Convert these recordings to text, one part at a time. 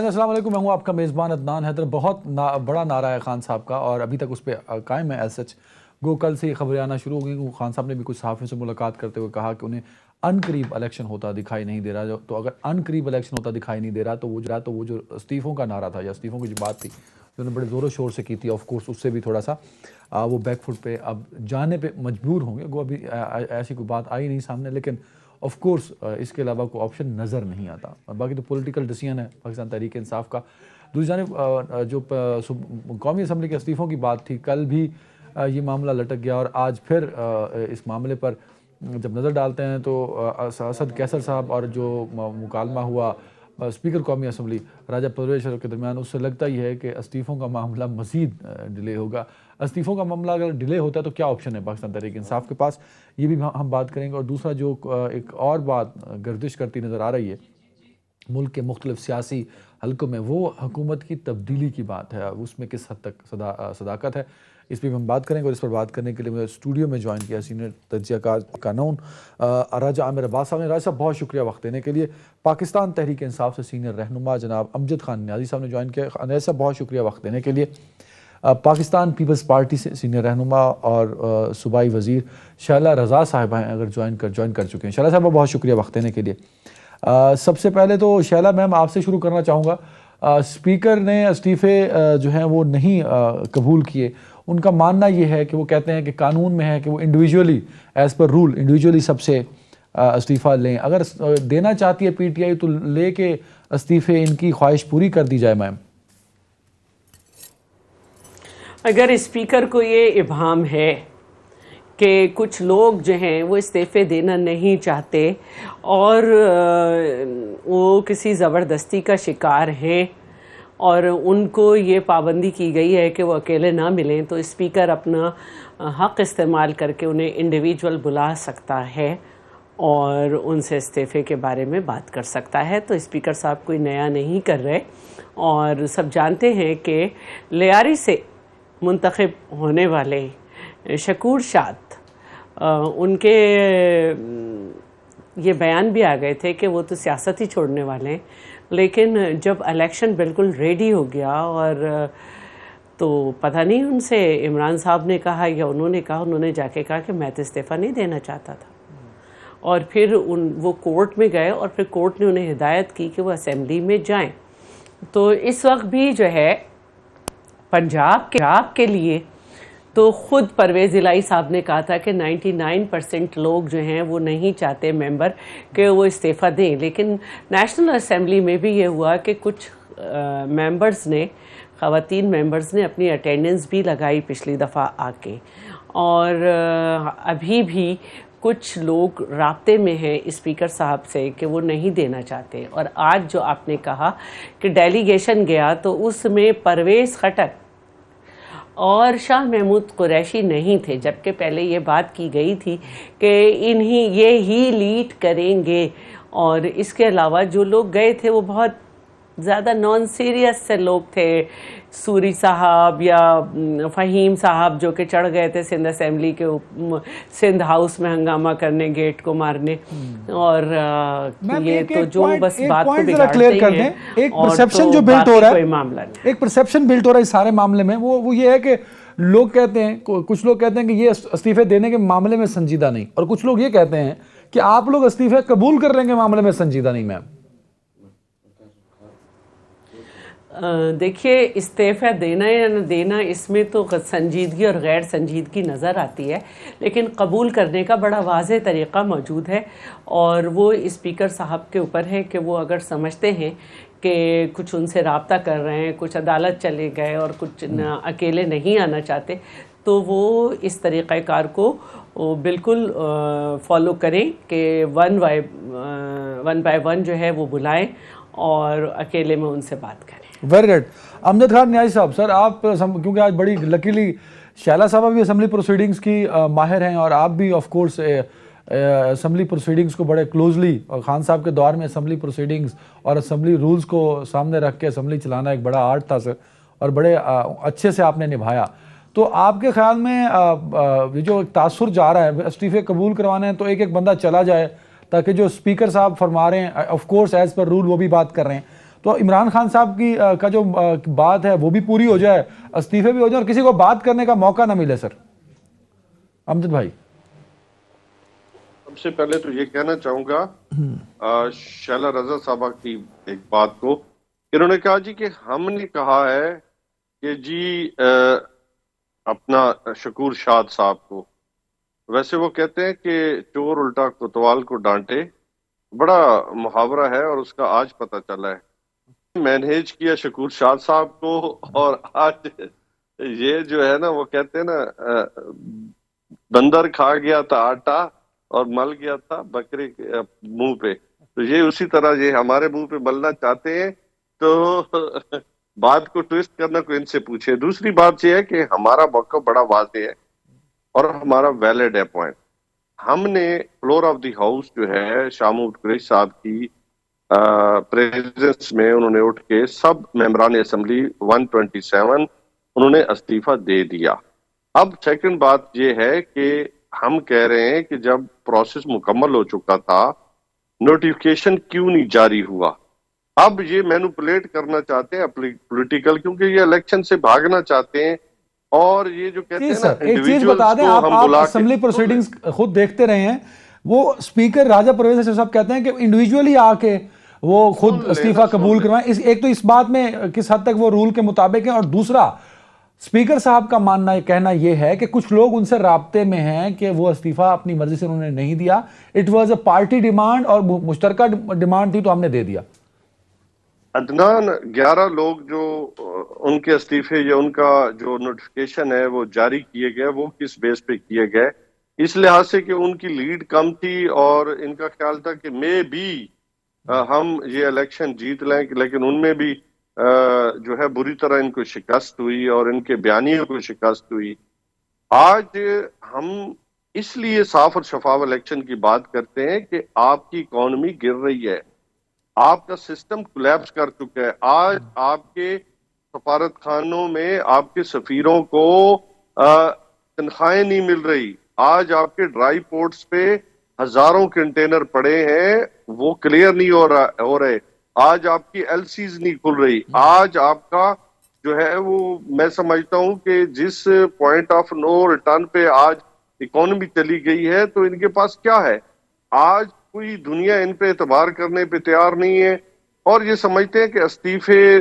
السلام علیکم، میں ہوں آپ کا میزبان عدنان حیدر۔ بہت بڑا نعرہ ہے خان صاحب کا اور ابھی تک اس پہ قائم ہے ایز سچ۔ گو کل سے خبریں آنا شروع ہو گئی۔ خان صاحب نے بھی کچھ صحافیوں سے ملاقات کرتے ہوئے کہا کہ انہیں ان قریب الیکشن ہوتا دکھائی نہیں دے رہا، تو اگر ان قریب الیکشن ہوتا دکھائی نہیں دے رہا تو وہ جو استعفوں کا نعرہ تھا یا استعفوں کی جو بات تھی جو انہوں نے بڑے زور و شور سے کی تھی، آف کورس اس سے بھی تھوڑا سا وہ بیک فٹ پہ اب جانے پہ مجبور ہوں گے۔ وہ ابھی ایسی کوئی بات آئی نہیں سامنے، لیکن آف کورس اس کے علاوہ کوئی آپشن نظر نہیں آتا۔ باقی تو پولیٹیکل ڈیسیژن ہے پاکستان تحریک انصاف کا۔ دوسری جانب جو قومی اسمبلی کے استعفوں کی بات تھی، کل بھی یہ معاملہ لٹک گیا اور آج پھر اس معاملے پر جب نظر ڈالتے ہیں تو اسد قیصر صاحب اور جو مکالمہ ہوا اسپیکر قومی اسمبلی راجہ پرویز اشرف کے درمیان، اس سے لگتا ہی ہے کہ استعفوں کا معاملہ مزید ڈیلے ہوگا۔ استعفوں کا معاملہ اگر ڈیلے ہوتا ہے تو کیا آپشن ہے پاکستان تحریک انصاف کے پاس، یہ بھی ہم بات کریں گے۔ اور دوسرا جو ایک اور بات گردش کرتی نظر آ رہی ہے ملک کے مختلف سیاسی حلقوں میں، وہ حکومت کی تبدیلی کی بات ہے، اس میں کس حد تک صداقت ہے، اس پہ بھی ہم بات کریں گے۔ اور اس پر بات کرنے کے لیے مجھے اسٹوڈیو میں جوائن کیا سینئر تجزیہ کار قانون راجہ عامر عباس صاحب نے۔ راجہ صاحب بہت شکریہ وقت دینے کے لیے۔ پاکستان تحریک انصاف سے سینئر رہنما جناب امجد خان نیازی صاحب نے جوائن کیا۔ نیازی صاحب بہت شکریہ وقت دینے کے لیے۔ پاکستان پیپلز پارٹی سے سینئر رہنما اور صوبائی وزیر شعلہ رضا صاحبہ ہیں، اگر جوائن کر چکے ہیں۔ شعلہ صاحبہ بہت شکریہ وقت دینے کے لیے۔ سب سے پہلے تو شعلہ میم آپ سے شروع کرنا چاہوں گا۔ اسپیکر نے استعفے جو ہیں وہ نہیں قبول کیے۔ ان کا ماننا یہ ہے کہ وہ کہتے ہیں کہ قانون میں ہے کہ وہ individually as per rule individually سب سے استعفیٰ لیں۔ اگر دینا چاہتی ہے پی ٹی آئی تو لے کے استعفے ان کی خواہش پوری کر دی جائے میم۔ اگر اسپیکر کو یہ ابہام ہے کہ کچھ لوگ جو ہیں وہ استعفے دینا نہیں چاہتے اور وہ کسی زبردستی کا شکار ہیں اور ان کو یہ پابندی کی گئی ہے کہ وہ اکیلے نہ ملیں، تو اسپیکر اپنا حق استعمال کر کے انہیں انڈیویجول بلا سکتا ہے اور ان سے استعفے کے بارے میں بات کر سکتا ہے۔ تو اسپیکر صاحب کوئی نیا نہیں کر رہے اور سب جانتے ہیں کہ لیاری سے منتخب ہونے والے شکور شاد ان کے یہ بیان بھی آ گئے تھے کہ وہ تو سیاست ہی چھوڑنے والے ہیں، لیکن جب الیکشن بالکل ریڈی ہو گیا اور تو پتہ نہیں ان سے عمران صاحب نے کہا یا انہوں نے جا کے کہا کہ میں تو استعفیٰ نہیں دینا چاہتا تھا، اور پھر وہ کورٹ میں گئے اور پھر کورٹ نے انہیں ہدایت کی کہ وہ اسمبلی میں جائیں۔ تو اس وقت بھی جو ہے پنجاب کے لیے تو خود پرویز الہی صاحب نے کہا تھا کہ 99% لوگ جو ہیں وہ نہیں چاہتے ممبر کہ وہ استعفیٰ دیں، لیکن نیشنل اسمبلی میں بھی یہ ہوا کہ کچھ خواتین ممبرز نے اپنی اٹینڈنس بھی لگائی پچھلی دفعہ آ کے، اور ابھی بھی کچھ لوگ رابطے میں ہیں اسپیکر صاحب سے کہ وہ نہیں دینا چاہتے۔ اور آج جو آپ نے کہا کہ ڈیلیگیشن گیا تو اس میں پرویز خٹک اور شاہ محمود قریشی نہیں تھے، جبکہ پہلے یہ بات کی گئی تھی کہ یہ ہی لیڈ کریں گے، اور اس کے علاوہ جو لوگ گئے تھے وہ بہت زیادہ نان سیریس سے لوگ تھے، سوری صاحب یا فہیم صاحب جو کہ چڑھ گئے تھے سندھ اسمبلی کے سندھ ہاؤس میں ہنگامہ کرنے، گیٹ کو مارنے، اور یہ تو جو بس بات کو بگاڑتے ہی ہیں۔ ایک پرسیپشن جو بلٹ ہو رہا ہے، معاملہ نہیں، ایک پرسیپشن بلٹ ہو رہا ہے اس سارے معاملے میں، وہ یہ ہے کہ لوگ کہتے ہیں، کچھ لوگ کہتے ہیں کہ یہ استعفے دینے کے معاملے میں سنجیدہ نہیں، اور کچھ لوگ یہ کہتے ہیں کہ آپ لوگ استعفے قبول کر لیں گے معاملے میں سنجیدہ نہیں۔ میم دیکھیے، استعفیٰ دینا یا نہ دینا اس میں تو سنجیدگی اور غیر سنجیدگی نظر آتی ہے، لیکن قبول کرنے کا بڑا واضح طریقہ موجود ہے، اور وہ اسپیکر صاحب کے اوپر ہے کہ وہ اگر سمجھتے ہیں کہ کچھ ان سے رابطہ کر رہے ہیں، کچھ عدالت چلے گئے اور کچھ اکیلے نہیں آنا چاہتے، تو وہ اس طریقہ کار کو بالکل فالو کریں کہ ون بائی ون جو ہے وہ بلائیں اور اکیلے میں ان سے بات کریں۔ Very good. Amjad Khan Niazi Sahib, sir آپ کیونکہ آج بڑی لکیلی شعلہ صاحبہ بھی اسمبلی پروسیڈنگز کی ماہر ہیں اور آپ بھی آف کورس اسمبلی پروسیڈنگز کو بڑے کلوزلی، اور خان صاحب کے دور میں اسمبلی پروسیڈنگز اور اسمبلی رولز کو سامنے رکھ کے اسمبلی چلانا ایک بڑا آرٹ تھا سر، اور بڑے اچھے سے آپ نے نبھایا۔ تو آپ کے خیال میں یہ جو ایک تاثر جا رہا ہے استعفے قبول کروانے ہیں تو ایک بندہ چلا جائے تاکہ جو اسپیکر صاحب فرما رہے ہیں of course as per rule وہ بھی بات کر رہے ہیں، تو عمران خان صاحب کی کا جو بات ہے وہ بھی پوری ہو جائے, استعفے بھی ہو جائے اور کسی کو بات کرنے کا موقع نہ ملے. سر امجد بھائی, سب سے پہلے تو یہ کہنا چاہوں گا شیلا رضا صاحبہ کی ایک بات کو. انہوں نے کہا جی کہ ہم نے کہا ہے کہ جی اپنا شکور شاد صاحب کو, ویسے وہ کہتے ہیں کہ چور الٹا کوتوال کو ڈانٹے, بڑا محاورہ ہے اور اس کا آج پتہ چلا ہے. مینیج کیا شکور شاد صاحب کو, اور آج یہ جو ہے نا وہ کہتے ہیں نا بندر کھا گیا تھا آٹا اور مل گیا تھا بکرے کے منہ پہ, تو یہ اسی طرح یہ ہمارے منہ پہ ملنا چاہتے ہیں. تو بات کو ٹویسٹ کرنا کوئی ان سے پوچھے. دوسری بات یہ ہے کہ ہمارا موقع بڑا واضح ہے اور ہمارا ویلڈ ہے پوائنٹ. ہم نے فلور آف دی ہاؤس جو ہے شاہ محمود قریشی صاحب کی پریزنس میں انہوں نے اٹھ کے سب ممبران اسمبلی 127 انہوں نے استعفیٰ دے دیا. اب سیکنڈ بات یہ ہے کہ ہم کہہ رہے ہیں کہ جب پروسیس مکمل ہو چکا تھا نوٹیفیکیشن کیوں نہیں جاری ہوا. اب یہ مینوپولیٹ کرنا چاہتے ہیں پولیٹیکل, کیونکہ یہ الیکشن سے بھاگنا چاہتے ہیں. اور یہ جو کہتے ہیں نا ایک چیز بتا دیں, آپ اسمبلی پروسیڈنگز خود دیکھتے رہے ہیں, وہ اسپیکر راجہ پرویز صاحب کہتے ہیں کہ انڈیویجولی آ کے وہ خود استعفیٰ قبول کروائیں. ایک تو اس بات میں کس حد تک وہ رول کے مطابق ہیں, اور دوسرا اسپیکر صاحب کا ماننا کہنا یہ ہے کہ کچھ لوگ ان سے رابطے میں ہیں کہ وہ استعفیٰ اپنی مرضی سے انہوں نے نہیں دیا, it was a party demand اور مشترکہ ڈیمانڈ تھی تو ہم نے دے دیا. عدنان 11 لوگ جو ان کے استعفے یا ان کا جو نوٹیفیکیشن ہے وہ جاری کیے گئے, وہ کس بیس پہ کیے گئے؟ اس لحاظ سے کہ ان کی لیڈ کم تھی اور ان کا خیال تھا کہ مے بی ہم یہ الیکشن جیت لیں, لیکن ان میں بھی جو ہے بری طرح ان کو شکست ہوئی اور ان کے بیانیوں کو شکست ہوئی. آج ہم اس لیے صاف اور شفاف الیکشن کی بات کرتے ہیں کہ آپ کی اکانومی گر رہی ہے, آپ کا سسٹم کولیپس کر چکا ہے. آج آپ کے سفارت خانوں میں آپ کے سفیروں کو تنخواہیں نہیں مل رہی. آج آپ کے ڈرائی پورٹس پہ ہزاروں کنٹینر پڑے ہیں, وہ کلیئر نہیں ہو رہے. آج آپ کی ایل سیز نہیں کھل رہی. آج آپ کا جو ہے وہ میں سمجھتا ہوں کہ جس پوائنٹ آف نو ریٹرن پہ آج اکانومی چلی گئی ہے, تو ان کے پاس کیا ہے؟ آج کوئی دنیا ان پہ اعتبار کرنے پہ تیار نہیں ہے, اور یہ سمجھتے ہیں کہ استعفے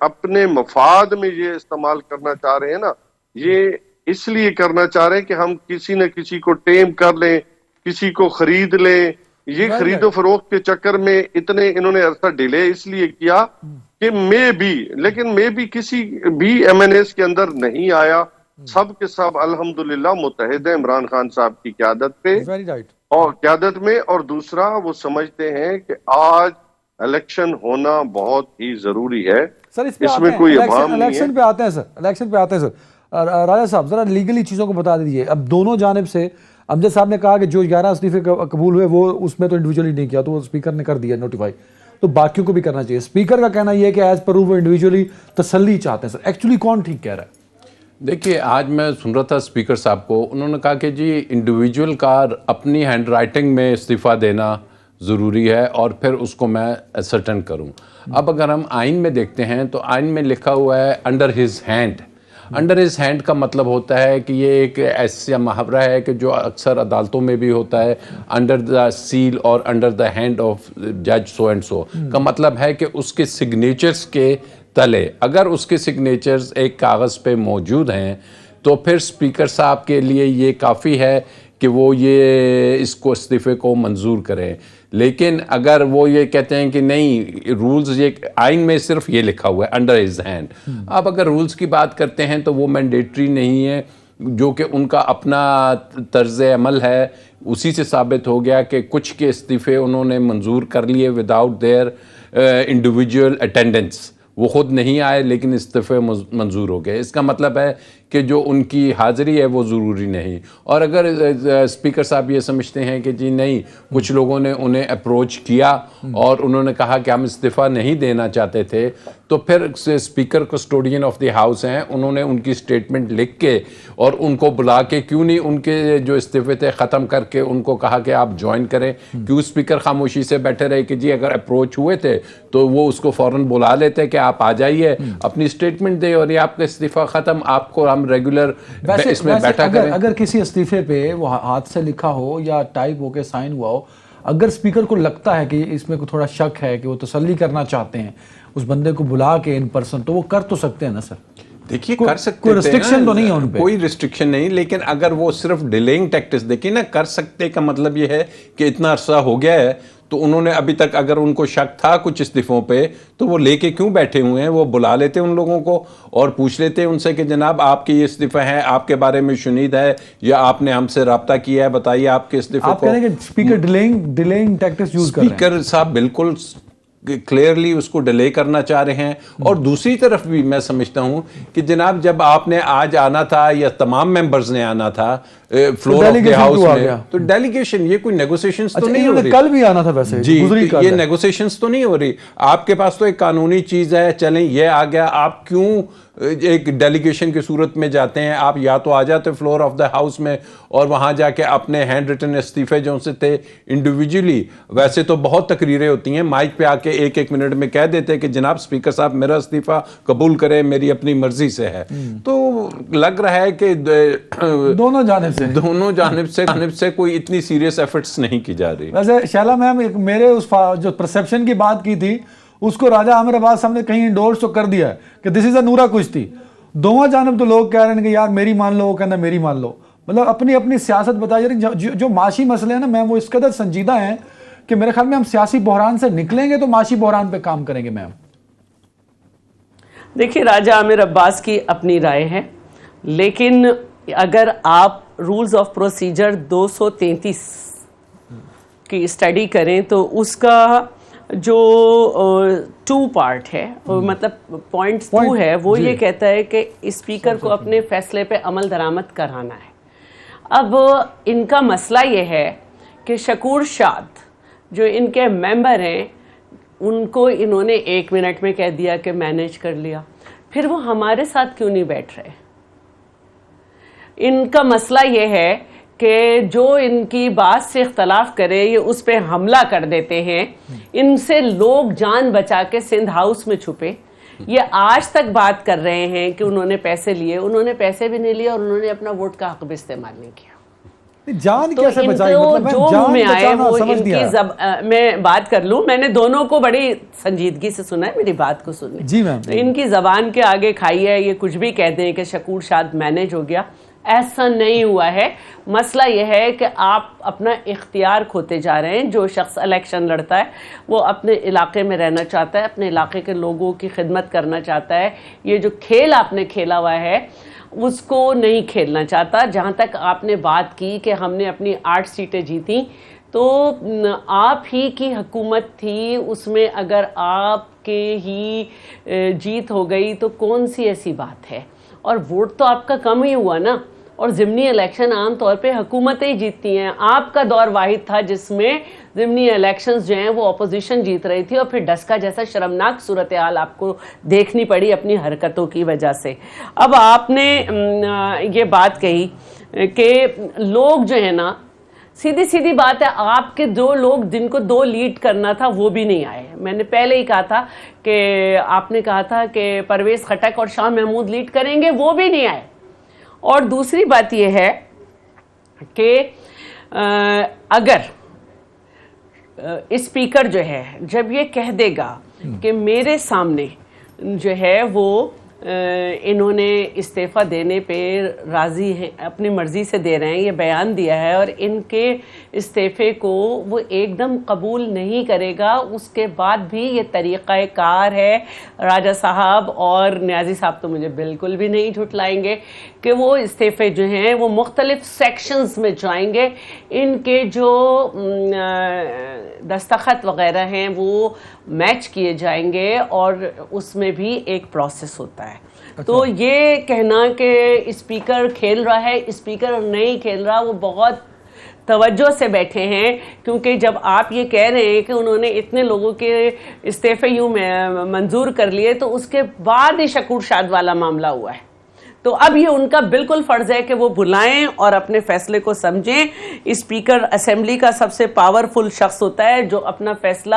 اپنے مفاد میں یہ استعمال کرنا چاہ رہے ہیں نا, یہ اس لیے کرنا چاہ رہے ہیں کہ ہم کسی نہ کسی کو ٹیم کر لیں, کسی کو خرید لیں. یہ خرید و فروخت کے چکر میں اتنے انہوں نے عرصہ ڈیلے اس لیے کیا کہ مے بھی, لیکن مے بھی کسی بھی ایم این ایس کے اندر نہیں آیا. سب کے سب الحمدللہ متحد ہیں عمران خان صاحب کی قیادت پہ اور قیادت میں. اور دوسرا وہ سمجھتے ہیں کہ آج الیکشن ہونا بہت ہی ضروری ہے. سر اس میں کوئی ابہام نہیں ہے. الیکشن پہ آتے ہیں سر, الیکشن پہ آتے ہیں سر. راجہ صاحب ذرا لیگلی چیزوں کو بتا دیجئے. اب دونوں جانب سے امجد صاحب نے کہا کہ جو 11 استعفے قبول ہوئے وہ اس میں تو انڈیویجولی نہیں کیا, تو وہ اسپیکر نے کر دیا نوٹیفائی, تو باقیوں کو بھی کرنا چاہیے. اسپیکر کا کہنا یہ ہے کہ ایز پر وہ انڈیویجولی تسلی چاہتے ہیں. سر ایکچولی کون ٹھیک کہہ رہا ہے؟ دیکھیے, آج میں سن رہا تھا اسپیکر صاحب کو, انہوں نے کہا کہ جی انڈیویجول کا اپنی ہینڈ رائٹنگ میں استعفیٰ دینا ضروری ہے اور پھر اس کو میں اسرٹن کروں. اب اگر ہم آئین میں دیکھتے ہیں تو آئین میں لکھا ہوا ہے under his hand. Under his hand کا مطلب ہوتا ہے کہ یہ ایک ایسا محاورہ ہے کہ جو اکثر عدالتوں میں بھی ہوتا ہے, انڈر دا سیل اور انڈر دا ہینڈ آف جج سو اینڈ سو کا مطلب ہے کہ اس کے سگنیچرز کے تلے, اگر اس کے سگنیچرز ایک کاغذ پہ موجود ہیں تو پھر اسپیکر صاحب کے لیے یہ کافی ہے کہ وہ یہ اس کو استعفے کو منظور کریں. لیکن اگر وہ یہ کہتے ہیں کہ نہیں, رولز یہ آئین میں صرف یہ لکھا ہوا ہے انڈر ہز ہینڈ. اب اگر رولز کی بات کرتے ہیں تو وہ مینڈیٹری نہیں ہے, جو کہ ان کا اپنا طرز عمل ہے. اسی سے ثابت ہو گیا کہ کچھ کے استعفے انہوں نے منظور کر لیے وداؤٹ دیئر انڈیویجول اٹینڈنس. وہ خود نہیں آئے لیکن استعفے منظور ہو گئے. اس کا مطلب ہے کہ جو ان کی حاضری ہے وہ ضروری نہیں. اور اگر اسپیکر صاحب یہ سمجھتے ہیں کہ جی نہیں, کچھ لوگوں نے انہیں اپروچ کیا اور انہوں نے کہا کہ ہم استعفیٰ نہیں دینا چاہتے تھے, تو پھر speaker custodian of the house ہیں, انہوں نے ان کی سٹیٹمنٹ لکھ کے اور ان کو بلا کے کیوں نہیں ان کے جو استعفے تھے ختم کر کے ان کو کہا کہ آپ جوائن کریں. کیوں اسپیکر خاموشی سے بیٹھے رہے کہ جی اگر اپروچ ہوئے تھے تو وہ اس کو فوراً بلا لیتے ہیں کہ آپ آ جائیے اپنی اسٹیٹمنٹ دیں اور یہ آپ کا استعفیٰ ختم, آپ کو ہم ریگولر اس میں بیٹھا کریں. اگر کسی استعفے پہ وہ ہاتھ سے لکھا ہو یا ٹائپ ہو کے سائن ہوا ہو, اگر اسپیکر کو لگتا ہے کہ اس میں تھوڑا شک ہے کہ وہ تسلی کرنا چاہتے ہیں اس بندے کو بلا کے ان پرسن, تو وہ کر تو سکتے ہیں نا سر؟ دیکھیے کر سکتے کوئی ریسٹرکشن تو نہیں ہے ان پہ, کوئی ریسٹرکشن نہیں, لیکن اگر وہ صرف ڈیلیئنگ ٹیکٹس دیکھیں نا, کر سکتے کا مطلب یہ ہے کہ اتنا عرصہ ہو گیا ہے تو انہوں نے ابھی تک اگر ان کو شک تھا کچھ استعفوں پہ تو وہ لے کے کیوں بیٹھے ہوئے ہیں, وہ بلا لیتے ان لوگوں کو اور پوچھ لیتے ان سے کہ جناب آپ کے یہ استعفی ہیں, آپ کے بارے میں شنید ہے یا آپ نے ہم سے رابطہ کیا ہے, بتائیے آپ کے استعفے کو. آپ کہہ رہے ہیں کہ اسپیکر ڈیلیئنگ ٹیکٹس یوز کر رہے ہیں. اسپیکر صاحب بالکل کلیئرلی اس کو ڈیلے کرنا چاہ رہے ہیں. اور دوسری طرف بھی میں سمجھتا ہوں کہ جناب جب آپ نے آج آنا تھا یا تمام ممبرز نے آنا تھا فلور آف دی ہاؤس میں, تو ڈیلیگیشن یہ کوئی نیگوسیشنز تو نہیں ہو رہی. کل بھی آنا تھا ویسے جی, یہ نیگوسیشنز تو نہیں ہو رہی. آپ کے پاس تو ایک قانونی چیز ہے, چلیں یہ آ گیا, آپ کیوں ایک ڈیلیگیشن کی صورت میں جاتے ہیں؟ آپ یا تو آ جاتے فلور آف دا ہاؤس میں اور وہاں جا کے اپنے ہینڈ ریٹن استعفے جو ان سے تھے انڈیویجولی, ویسے تو بہت تقریریں ہوتی ہیں, مائک پہ آ کے ایک منٹ میں کہہ دیتے کہ جناب اسپیکر صاحب میرا استعفیٰ قبول کریں, میری اپنی مرضی سے ہے. تو لگ رہا ہے کہ دونوں جانب سے کوئی اتنی سیریس ایفرٹس نہیں کی جا رہی. ویسے شیلا میم, میرے اس جو پرسیپشن کی بات کی تھی اس کو راجہ عامر عباس صاحب نے کہیں انڈورس تو کر دیا ہے کہ دس از اے نورا کشتی. دونوں جانب تو لوگ کہہ رہے ہیں کہ یار میری مان لو, وہ کہنا میری مان لو. مطلب اپنی اپنی سیاست بتائی جا رہی. جو معاشی مسئلے ہیں نا میم, وہ اس قدر سنجیدہ ہیں کہ میرے خیال میں ہم سیاسی بحران سے نکلیں گے تو معاشی بحران پہ کام کریں گے. میم دیکھیے, راجہ عامر عباس کی اپنی رائے ہے, لیکن اگر آپ رولز آف پروسیجر 233 کی اسٹڈی کریں تو اس کا جو 2 پارٹ ہے, مطلب پوائنٹ 2 ہے, وہ یہ کہتا ہے کہ اسپیکر کو اپنے فیصلے پہ عمل درآمد کرانا ہے. اب ان کا مسئلہ یہ ہے کہ شکور شاد جو ان کے ممبر ہیں ان کو انہوں نے 1 منٹ میں کہہ دیا کہ مینیج کر لیا, پھر وہ ہمارے ساتھ کیوں نہیں بیٹھ رہے؟ ان کا مسئلہ یہ ہے کہ جو ان کی بات سے اختلاف کرے یہ اس پہ حملہ کر دیتے ہیں. ان سے لوگ جان بچا کے سندھ ہاؤس میں چھپے. یہ آج تک بات کر رہے ہیں کہ انہوں نے پیسے لیے, انہوں نے پیسے بھی نہیں لیے اور انہوں نے اپنا ووٹ کا حق بھی استعمال نہیں کیا. جان کیسے بچائی؟ مطلب جو منہ میں آئے وہ ان کی میں بات کر لوں, میں نے دونوں کو بڑی سنجیدگی سے سنا ہے, میری بات کو سنیں. جی میم. ان کی زبان کے آگے کھائی ہے, یہ کچھ بھی کہتے ہیں کہ شکور شاد مینیج ہو گیا. ایسا نہیں ہوا ہے. مسئلہ یہ ہے کہ آپ اپنا اختیار کھوتے جا رہے ہیں. جو شخص الیکشن لڑتا ہے وہ اپنے علاقے میں رہنا چاہتا ہے, اپنے علاقے کے لوگوں کی خدمت کرنا چاہتا ہے. یہ جو کھیل آپ نے کھیلا ہوا ہے اس کو نہیں کھیلنا چاہتا. جہاں تک آپ نے بات کی کہ ہم نے اپنی 8 سیٹیں جیتیں, تو آپ ہی کی حکومت تھی, اس میں اگر آپ کے ہی جیت ہو گئی تو کون سی ایسی بات ہے؟ اور ووٹ تو آپ کا کم ہی ہوا نا. اور ضمنی الیکشن عام طور پہ حکومتیں جیتتی ہیں. آپ کا دور واحد تھا جس میں ضمنی الیکشنز جو ہیں وہ اپوزیشن جیت رہی تھی, اور پھر ڈسکا جیسا شرمناک صورتحال آپ کو دیکھنی پڑی اپنی حرکتوں کی وجہ سے. اب آپ نے یہ بات کہی کہ لوگ جو ہے نا, سیدھی بات ہے, آپ کے 2 لوگ جن کو 2 لیڈ کرنا تھا وہ بھی نہیں آئے. میں نے پہلے ہی کہا تھا کہ آپ نے کہا تھا کہ پرویز خٹک اور شاہ محمود لیڈ کریں گے, وہ بھی نہیں آئے. اور دوسری بات یہ ہے کہ اگر اسپیکر جو ہے جب یہ کہہ دے گا کہ میرے سامنے جو ہے وہ انہوں نے استعفیٰ دینے پہ راضی ہیں, اپنی مرضی سے دے رہے ہیں, یہ بیان دیا ہے, اور ان کے استعفے کو وہ ایک دم قبول نہیں کرے گا, اس کے بعد بھی یہ طریقہ کار ہے. راجہ صاحب اور نیازی صاحب تو مجھے بالکل بھی نہیں جھٹلائیں گے کہ وہ استعفے جو ہیں وہ مختلف سیکشنز میں جائیں گے. ان کے جو دستخط وغیرہ ہیں وہ میچ کیے جائیں گے, اور اس میں بھی ایک پروسیس ہوتا ہے. تو یہ کہنا کہ اسپیکر کھیل رہا ہے, اسپیکر نہیں کھیل رہا, وہ بہت توجہ سے بیٹھے ہیں, کیونکہ جب آپ یہ کہہ رہے ہیں کہ انہوں نے اتنے لوگوں کے استعفے یوں منظور کر لیے, تو اس کے بعد ہی شکور شاد والا معاملہ ہوا ہے. تو اب یہ ان کا بالکل فرض ہے کہ وہ بلائیں اور اپنے فیصلے کو سمجھیں. اسپیکر اسمبلی کا سب سے پاورفل شخص ہوتا ہے جو اپنا فیصلہ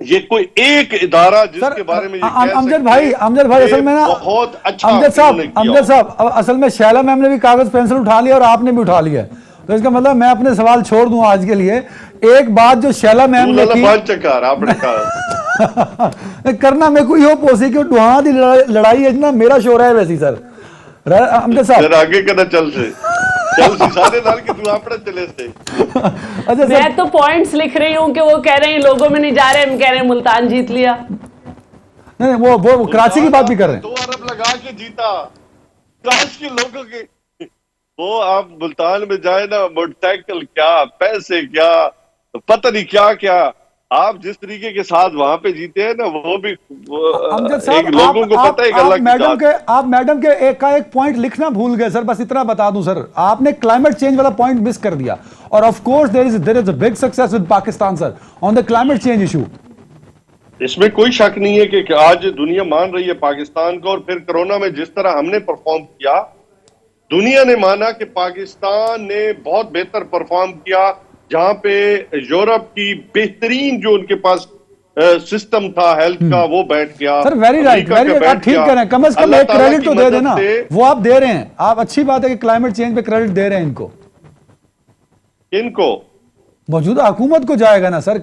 یہ کوئی ایک ادارہ جس کے بارے میں یہ کہہ امجد بھائی اصل میں نا بہت اچھا امجد صاحب اصل میں شیلا میم نے بھی کاغذ پینسل اٹھا لیا اور آپ نے بھی اٹھا لیا ہے، تو اس کا مطلب میں اپنے سوال چھوڑ دوں آج کے لیے. ایک بات جو شیلا میم نے کی آپ نے کہا کرنا میں کوئی ہو پوسی کہ ڈوہاں دی لڑائی ہے نا میرا شور ہے ویسی سر امجد صاحب آگے کہنا چل سے سارے نال کے تو اپنے چلے سے. میں تو پوائنٹس لکھ رہی ہوں کہ وہ کہہ رہے ہیں لوگوں میں نہیں جا رہے، ہم کہہ رہے ہیں ملتان جیت لیا. نہیں وہ کراچی کی بات بھی کر رہے ہیں. 2 ارب لگا کے جیتا کاش کے لوگوں کے. وہ آپ ملتان میں جائے نا، موٹر سائیکل کیا، پیسے کیا، پتہ نہیں کیا کیا. آپ جس طریقے کے ساتھ وہاں پہ جیتے ہیں نا، وہ بھی ایک لوگوں کو پتہ ہے کہ اللہ کی ذات. آپ میڈم کے ایک پوائنٹ لکھنا بھول گئے سر، بس اتنا بتا دوں سر، آپ نے کلائمیٹ چینج والا پوائنٹ مس کر دیا. اور of course there is a big success with Pakistan sir on the climate change issue. اس میں کوئی شک نہیں ہے کہ آج دنیا مان رہی ہے پاکستان کو. اور پھر کرونا میں جس طرح ہم نے پرفارم کیا، دنیا نے مانا کہ پاکستان نے بہت بہتر پرفارم کیا. جہاں پہ یورپ کی بہترین جو ان کے پاس سسٹم تھا ہیلتھ کا، وہ بیٹھ گیا. سر ویری رائٹ، آپ ٹھیک کہہ رہے ہیں. کم از کم ایک کریڈٹ تو دے دینا، وہ آپ دے رہے ہیں. آپ اچھی بات ہے کہ کلائمیٹ چینج پہ کریڈٹ دے رہے ہیں ان کو موجودہ حکومت کو جائے گا نا سر.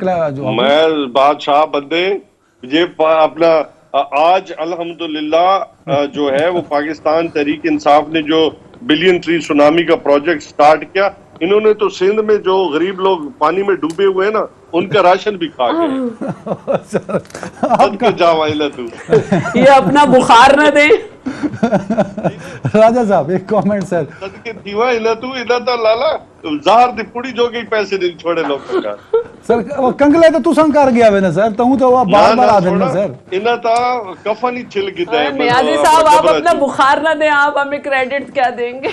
میں بادشاہ بندے یہ اپنا آج الحمدللہ جو ہے وہ پاکستان تحریک انصاف نے جو بلین ٹری سونامی کا پروجیکٹ سٹارٹ کیا، انہوں نے تو سندھ میں جو غریب لوگ پانی میں ڈوبے ہوئے ہیں نا، ان کا راشن بھی کھا گئے. یہ اپنا بخار نہ دیں. راجہ صاحب ایک کامنٹ سر. سر کنگلے تو تساں کر گیا وے نا سر، تو وہ بار بار آ دینا سر. انہاں تا کفن ہی چھل گیا ہے. نیازی صاحب آپ اپنا بخار نہ دیں، آپ ہمیں کریڈٹ کیا دیں گے؟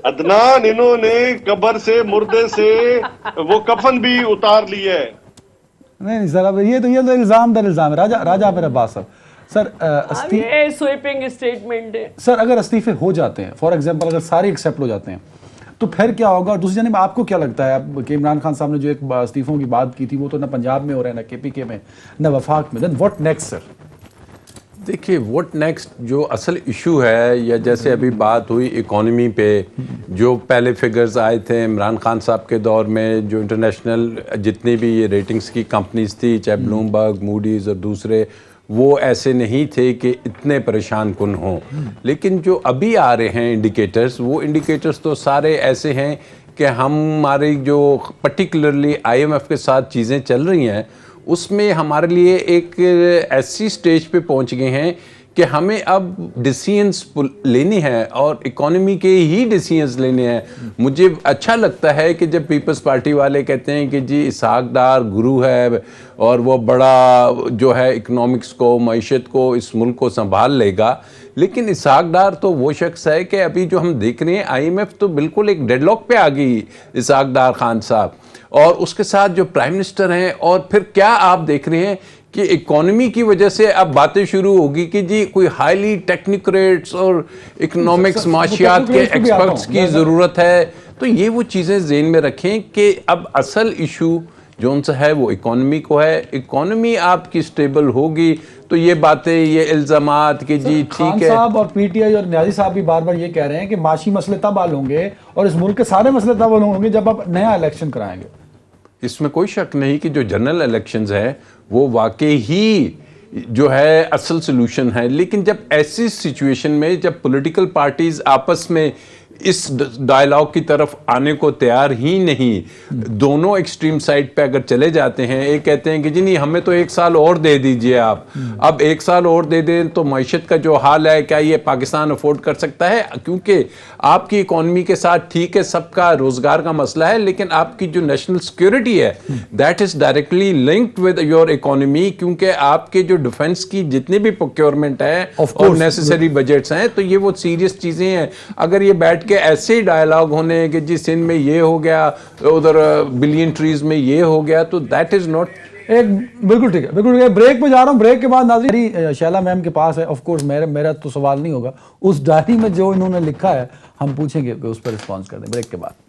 عدنان انہوں نے قبر سے مردے سے وہ کفن بھی اتار لیا ہے. نہیں سر، اب یہ تو الزام در الزام ہے. راجہ پھر عباس صاحب سر سویپنگ اسٹیٹمنٹ ہے سر. اگر استعفے ہو جاتے ہیں، فار ایگزامپل اگر سارے ایکسیپٹ ہو جاتے ہیں تو پھر کیا ہوگا؟ اور دوسری جانب آپ کو کیا لگتا ہے کہ عمران خان صاحب نے جو ایک استعفوں کی بات کی تھی، وہ تو نہ پنجاب میں ہو رہا ہے، نہ کے پی کے میں، نہ وفاق میں. دین واٹ نیکسٹ سر؟ دیکھیے واٹ نیکسٹ جو اصل ایشو ہے، یا جیسے ابھی بات ہوئی اکانومی پہ، جو پہلے فگرز آئے تھے عمران خان صاحب کے دور میں، جو انٹرنیشنل جتنی بھی یہ ریٹنگز کی کمپنیز تھی، چاہے بلومبرگ، موڈیز اور دوسرے، وہ ایسے نہیں تھے کہ اتنے پریشان کن ہوں. لیکن جو ابھی آ رہے ہیں انڈیکیٹرز، وہ انڈیکیٹرز تو سارے ایسے ہیں کہ ہماری جو پرٹیکولرلی آئی ایم ایف کے ساتھ چیزیں چل رہی ہیں، اس میں ہمارے لیے ایک ایسی سٹیج پہ پہنچ گئے ہیں کہ ہمیں اب ڈیسیژنس لینی ہے، اور اکانومی کے ہی ڈیسیژنس لینے ہیں. مجھے اچھا لگتا ہے کہ جب پیپلز پارٹی والے کہتے ہیں کہ جی اسحاق ڈار گرو ہے اور وہ بڑا جو ہے اکنامکس کو، معیشت کو، اس ملک کو سنبھال لے گا. لیکن اسحاق ڈار تو وہ شخص ہے کہ ابھی جو ہم دیکھ رہے ہیں، آئی ایم ایف تو بالکل ایک ڈیڈ لاک پہ آ گئی اسحاق ڈار خان صاحب، اور اس کے ساتھ جو پرائم منسٹر ہیں. اور پھر کیا آپ دیکھ رہے ہیں کہ اکانومی کی وجہ سے اب باتیں شروع ہوگی کہ جی کوئی ہائیلی ٹیکنیکریٹس اور اکنامکس معاشیات کے ایکسپرٹس کی ضرورت ہے. تو یہ وہ چیزیں ذہن میں رکھیں کہ اب اصل ایشو جون سا ہے وہ اکانومی کو ہے. اکانومی آپ کی سٹیبل ہوگی تو یہ باتیں، یہ الزامات کہ جی ٹھیک ہے. خان صاحب اور پی ٹی آئی اور نیازی صاحب بھی بار بار یہ کہہ رہے ہیں کہ معاشی مسئلے تب حل ہوں گے اور اس ملک کے سارے مسئلے تب حل ہوں گے جب آپ نیا الیکشن کرائیں گے. اس میں کوئی شک نہیں کہ جو جنرل الیکشنز ہیں وہ واقعی ہی جو ہے اصل سلوشن ہے. لیکن جب ایسی سچویشن میں جب پولیٹیکل پارٹیز آپس میں اس ڈائلاگ کی طرف آنے کو تیار ہی نہیں، دونوں ایکسٹریم سائڈ پہ اگر چلے جاتے ہیں، ایک کہتے ہیں کہ جی نہیں ہمیں تو 1 سال اور دے دیجئے آپ، اب 1 سال اور دے دیں تو معیشت کا جو حال ہے کیا یہ پاکستان افورڈ کر سکتا ہے؟ کیونکہ آپ کی اکانومی کے ساتھ ٹھیک ہے سب کا روزگار کا مسئلہ ہے، لیکن آپ کی جو نیشنل سیکیورٹی ہے that is directly linked with your economy, کیونکہ آپ کے جو ڈیفنس کی جتنی بھی پروکیورمنٹ ہے اور نیسیسری بجٹس ہیں تو یہ وہ سیریس چیزیں ہیں. اگر یہ بیٹھ کہ ایسے ہی ڈائلاگ ہونے کہ جی سندھ میں یہ ہو گیا، ادھر بلین ٹریز میں یہ ہو گیا، تو دیٹ از ناٹ ایک بالکل ٹھیک ہے. بالکل ٹھیک ہے. بریک پہ جا رہا ہوں. بریک کے بعد ناظرین شیلا میم کے پاس ہے، آف کورس میرا تو سوال نہیں ہوگا، اس ڈائری میں جو انہوں نے لکھا ہے ہم پوچھیں گے کہ اس پر رسپانس کر دیں. بریک کے بعد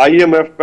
IMF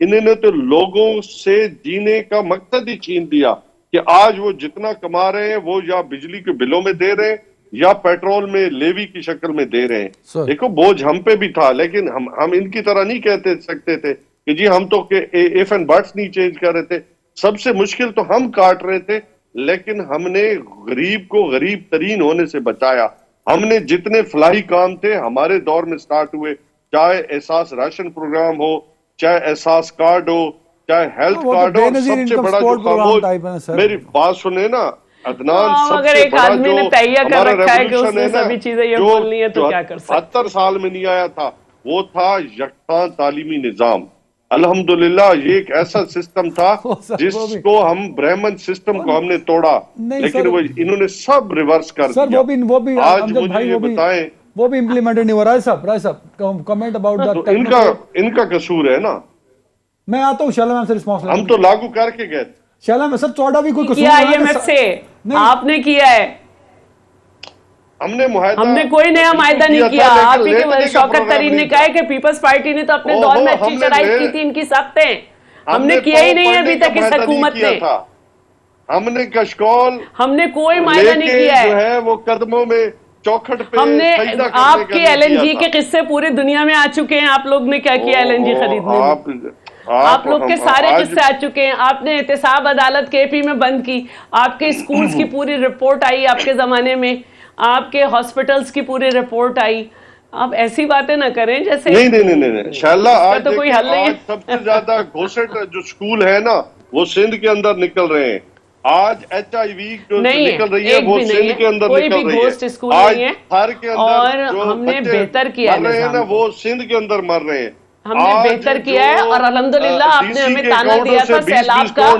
انہوں نے تو لوگوں سے جینے کا مقصد ہی چھین دیا کہ آج وہ جتنا کما رہے ہیں وہ یا بجلی کے بلوں میں دے رہے ہیں یا پیٹرول میں لیوی کی شکل میں دے رہے ہیں. دیکھو بوجھ ہم پہ بھی تھا, لیکن ہم ان کی طرح نہیں کہتے سکتے تھے کہ جی ہم تو ایف اینڈ بٹس نہیں چینج کر رہے تھے. سب سے مشکل تو ہم کاٹ رہے تھے, لیکن ہم نے غریب کو غریب ترین ہونے سے بچایا. ہم نے جتنے فلاحی کام تھے ہمارے دور میں سٹارٹ ہوئے, چاہے احساس راشن پروگرام ہو, چاہے احساس کارڈ ہو, چاہے ہیلتھ کارڈ ہو, سب سے بڑا جو خاموش, میری بات سنیں نا عدنان, سب سے بڑا جو ہمارا ریولوشن ہے نا جو 70 سال میں نہیں آیا تھا, وہ تھا یکساں تعلیمی نظام. الحمدللہ یہ ایک ایسا سسٹم تھا جس کو ہم برہمن سسٹم کو ہم نے توڑا, لیکن وہ انہوں نے سب ریورس کر دیا. آج مجھے یہ بتائیں, وہ بھی امپلیمنٹ نہیں ہوا. رائے صاحب کمنٹ اباؤٹ ان کا قصور ہے نا. میں آتا ہوں شعلہ میم سے رسپانس لیتا ہوں. ہم تو لاگو کر کے گئے. شعلہ میں سب چوڑا بھی کوئی قصور کیا IMF سے آپ نے کیا ہے, ہم نے معاہدہ, ہم نے کوئی نیا معاہدہ نہیں کیا. آپ ہی کے شوکت ترین نے کہا ہے کہ پیپلز پارٹی نے تو اپنے دور میں اچھی چڑھائی کی تھی, ان کی سختیں ہم نے کیا ہی نہیں ہے ابھی تک اس حکومت نے. ہم نے کشکول, ہم نے کوئی معاہدہ نہیں کیا ہے. جو ہے وہ قدموں میں چوکھٹ پہ ہم نے آپ کے LNG کے قصے پوری دنیا میں آ چکے ہیں. آپ لوگ نے کیا کیا LNG خریدنے میں, آپ لوگ کے سارے قصے آ چکے ہیں. آپ نے احتساب عدالت KP میں بند کی, آپ کے اسکولز کی پوری رپورٹ آئی آپ کے زمانے میں, آپ کے ہاسپٹلز کی پوری رپورٹ آئی. آپ ایسی باتیں نہ کریں جیسے نہیں شاءاللہ. آج تو کوئی حل نہیں ہے. سب سے زیادہ گھوسٹ جو سکول ہے نا وہ سندھ کے اندر نکل رہے ہیں. آج HIV جو نکل رہی ہے وہ سندھ کے اندر نکل رہی ہے. آج ہر کے اندر جو بچے مر رہے ہیں نا وہ سندھ کے اندر مر رہے ہیں. ہم نے بہتر کیا ہے, اور الحمدللہ آپ نے ہمیں تانا دیا تھا سیلاب کا.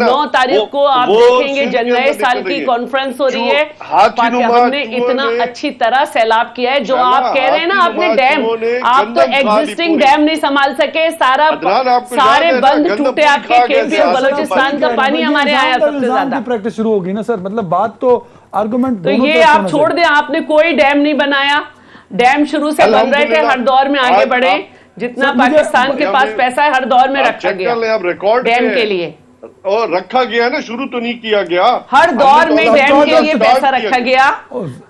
9 تاریخ کو آپ دیکھیں گے جنوری سال کی کانفرنس ہو رہی ہے, ہم نے اتنا اچھی طرح سیلاب کیا ہے. جو آپ کہہ رہے ہیں نا آپ نے ڈیم, آپ تو ایگزسٹنگ ڈیم نہیں سنبھال سکے. سارے بند ٹوٹے. آپ کے KP اور بلوچستان کا پانی ہمارے آیا سب سے زیادہ. پریکٹس شروع ہوگی نا سر, مطلب بات تو آرگومنٹ تو یہ آپ چھوڑ دیں. آپ نے کوئی ڈیم نہیں بنایا, ڈیم شروع سے بن رہے تھے, ہر دور میں آگے بڑھے. جتنا پاکستان کے پاس پیسہ ہے ہر دور میں رکھا گیا ڈیم کے لیے, اور رکھا گیا نا, شروع تو نہیں کیا گیا. ہر دور میں ڈیم کے لیے پیسہ رکھا گیا,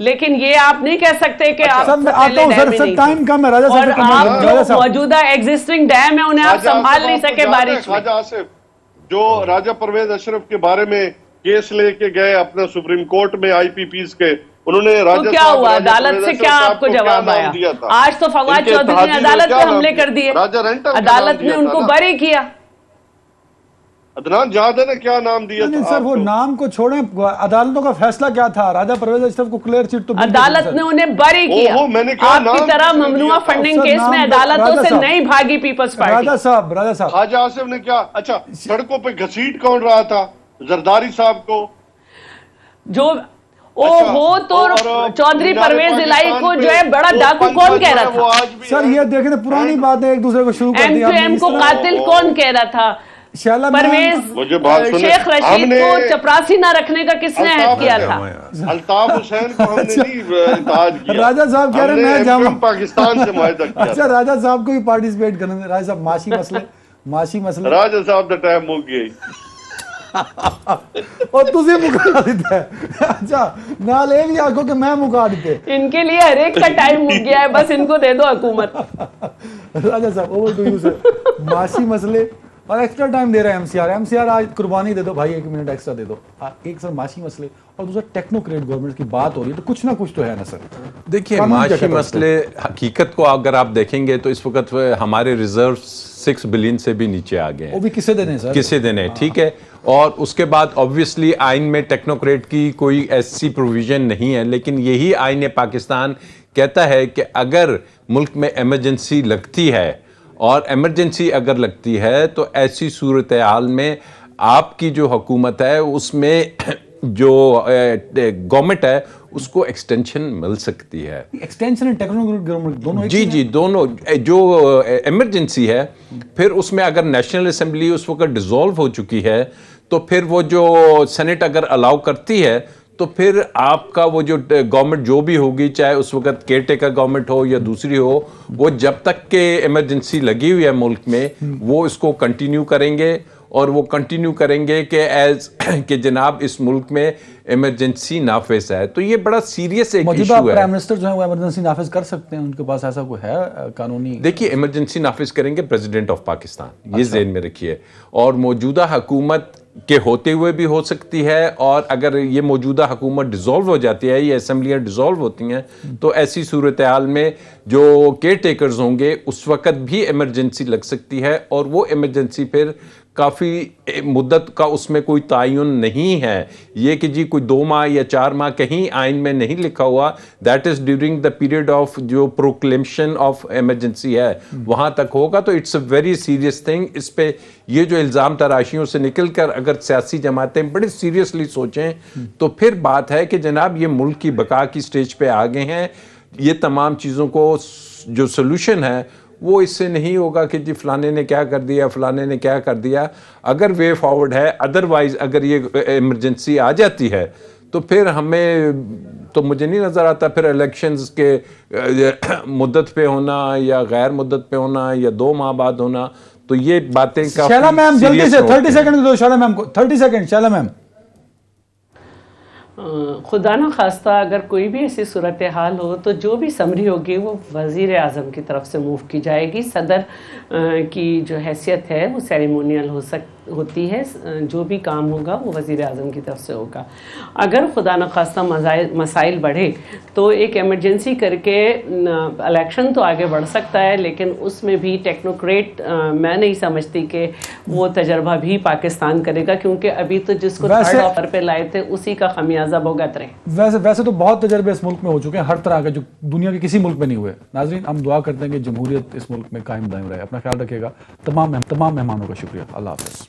لیکن یہ آپ نہیں کہہ سکتے کہ آپ جو موجودہ ایگزسٹنگ ڈیم ہے انہیں آپ سنبھال نہیں سکے بارش میں. جو راجہ پرویز اشرف کے بارے میں کیس لے کے گئے اپنا سپریم کورٹ میں IPPs کے, انہوں نے تو کیا ہوا, عدالت سے کیا آپ کو جواب آیا؟ آج تو فواد چودھری نے عدالت پہ حملے کر دیے, عدالت نے ان کو بری کیا. عدنان یاد ہے نا کیا نام دیا تھا؟ سر وہ نام کو چھوڑیں, عدالتوں کا فیصلہ کیا تھا؟ راجہ پرویز اشرف کو کلیئر چٹ تو عدالت نے انہیں بری کیا. آپ کی طرح ممنوع فنڈنگ کیس میں عدالتوں سے نہیں بھاگی پیپلز پارٹی. راجہ صاحب خواجہ آصف نے کیا, اچھا سڑکوں پہ گھسیٹ کون رہا تھا؟ زرداری صاحب کو. جو وہ تو چودھری پرویز الہی کو جو ہے بڑا ڈاکو کون کہہ رہا تھا؟ سر یہ دیکھیں پرانی بات ہے, ایک دوسرے کو شروع کر دیا. M کو قاتل کون کہہ رہا تھا؟ پرویز شیخ رشید کو چپراسی نہ رکھنے کا کس نے عہد کیا تھا؟ الطاف حسین کو ہم نے نہیں اتحاد کیا. راجہ صاحب کہہ رہے ہیں میں جاؤں پاکستان سے معاہدہ کیا. اچھا راجہ صاحب کو بھی پارٹیسپیٹ کرنے دیں. راجہ صاحب معاشی مسئلے راجہ صاحب دا ٹائم ہو گئی اور تُسی مکا دیتا ہے. اچھا نال اے بھی آگو کہ میں مکا دیتے. ان کے لیے ہر ایک کا ٹائم مک گیا ہے, بس ان کو دے دو حکومت. راجہ صاحب اوور ٹو یو سر. معاشی مسئلے اور ایکسٹرا ٹائم دے رہا ہے MCR آج قربانی دے دو بھائی, 1 منٹ ایکسٹرا دے دو. ایک سر معاشی مسئلے اور دوسرا ٹیکنوکریٹ گورنمنٹ کی بات ہو رہی ہے, تو کچھ نہ کچھ تو ہے نا سر. دیکھیے معاشی مسئلے حقیقت کو اگر آپ دیکھیں گے تو اس وقت ہمارے ریزرو 6 بلین سے بھی نیچے آ گئے ہیں. وہ بھی کسے دینے سر, کسے دینے, ٹھیک ہے. اور اس کے بعد obviously آئین میں ٹیکنوکریٹ کی کوئی ایسی پروویژن نہیں ہے, لیکن یہی آئین پاکستان کہتا ہے کہ اگر ملک میں ایمرجنسی لگتی ہے, اور ایمرجنسی اگر لگتی ہے تو ایسی صورتحال میں آپ کی جو حکومت ہے اس میں جو گورنمنٹ ہے اس کو ایکسٹینشن مل سکتی ہے. ایکسٹینشن اینڈ ٹیکنوکریٹ گورنمنٹ دونوں جی دونوں. جو ایمرجنسی ہے پھر اس میں اگر نیشنل اسمبلی اس وقت ڈیزولو ہو چکی ہے تو پھر وہ جو سینٹ اگر الاؤ کرتی ہے تو پھر آپ کا وہ جو گورنمنٹ جو بھی ہوگی, چاہے اس وقت کیئر ٹیکر گورنمنٹ ہو یا دوسری ہو, وہ جب تک کہ ایمرجنسی لگی ہوئی ہے ملک میں وہ اس کو کنٹینیو کریں گے, اور وہ کنٹینیو کریں گے کہ جناب اس ملک میں ایمرجنسی نافذ ہے. تو یہ بڑا سیریس ایک موجودہ ایشو ہے. پرائم منسٹر جو ہیں وہ ایمرجنسی نافذ کر سکتے ہیں, ان کے پاس ایسا کوئی ہے قانونی؟ دیکھیے, ایمرجنسی نافذ کریں گے پریزیڈنٹ آف پاکستان, یہ ذہن میں رکھیے, اور موجودہ حکومت کے ہوتے ہوئے بھی ہو سکتی ہے, اور اگر یہ موجودہ حکومت ڈیزالو ہو جاتی ہے, یہ اسمبلیاں ڈیزالو ہوتی ہیں, تو ایسی صورتحال میں جو کیئر ٹیکرز ہوں گے اس وقت بھی ایمرجنسی لگ سکتی ہے, اور وہ ایمرجنسی پھر کافی مدت کا اس میں کوئی تعین نہیں ہے. یہ کہ جی کوئی 2 ماہ یا 4 ماہ کہیں آئین میں نہیں لکھا ہوا, that is during the period of جو پروکلیمشن آف ایمرجنسی ہے وہاں تک ہوگا. تو it's a very serious thing. اس پہ یہ جو الزام تراشیوں سے نکل کر اگر سیاسی جماعتیں بڑی سیریسلی سوچیں تو پھر بات ہے کہ جناب یہ ملک کی بقا کی سٹیج پہ آگے ہیں. یہ تمام چیزوں کو جو سلوشن ہے وہ اس سے نہیں ہوگا کہ جی فلانے نے کیا کر دیا, فلانے نے کیا کر دیا. اگر وے فارورڈ ہے, ادروائز اگر یہ ایمرجنسی آ جاتی ہے تو پھر ہمیں تو مجھے نہیں نظر آتا پھر الیکشنز کے مدت پہ ہونا یا غیر مدت پہ ہونا یا 2 ماہ بعد ہونا, تو یہ باتیں کافی شیلا میم جلدی سے 30 serious سیکنڈ دو شیلا میم کو, 30 سیکنڈ شیلا میم. خدا نہ خواستہ اگر کوئی بھی ایسی صورتحال ہو تو جو بھی سمری ہوگی وہ وزیر اعظم کی طرف سے موو کی جائے گی. صدر کی جو حیثیت ہے وہ سیریمونیل ہوتی ہے, جو بھی کام ہوگا وہ وزیر اعظم کی طرف سے ہوگا. اگر خدا نہ خواستہ مسائل بڑھے تو ایک ایمرجنسی کر کے الیکشن تو آگے بڑھ سکتا ہے, لیکن اس میں بھی ٹیکنوکریٹ میں نہیں سمجھتی کہ وہ تجربہ بھی پاکستان کرے گا, کیونکہ ابھی تو جس کو تھرڈ آفر پہ لائے تھے اسی کا خمیازہ بھگت رہے. ویسے تو بہت تجربے اس ملک میں ہو چکے ہیں, ہر طرح کے, جو دنیا کے کسی ملک میں نہیں ہوئے. ناظرین, ہم دعا کرتے ہیں کہ جمہوریت اس ملک میں قائم دائم رہے. اپنا خیال رکھیے گا. تمام مہمانوں کا شکریہ. اللہ حافظ.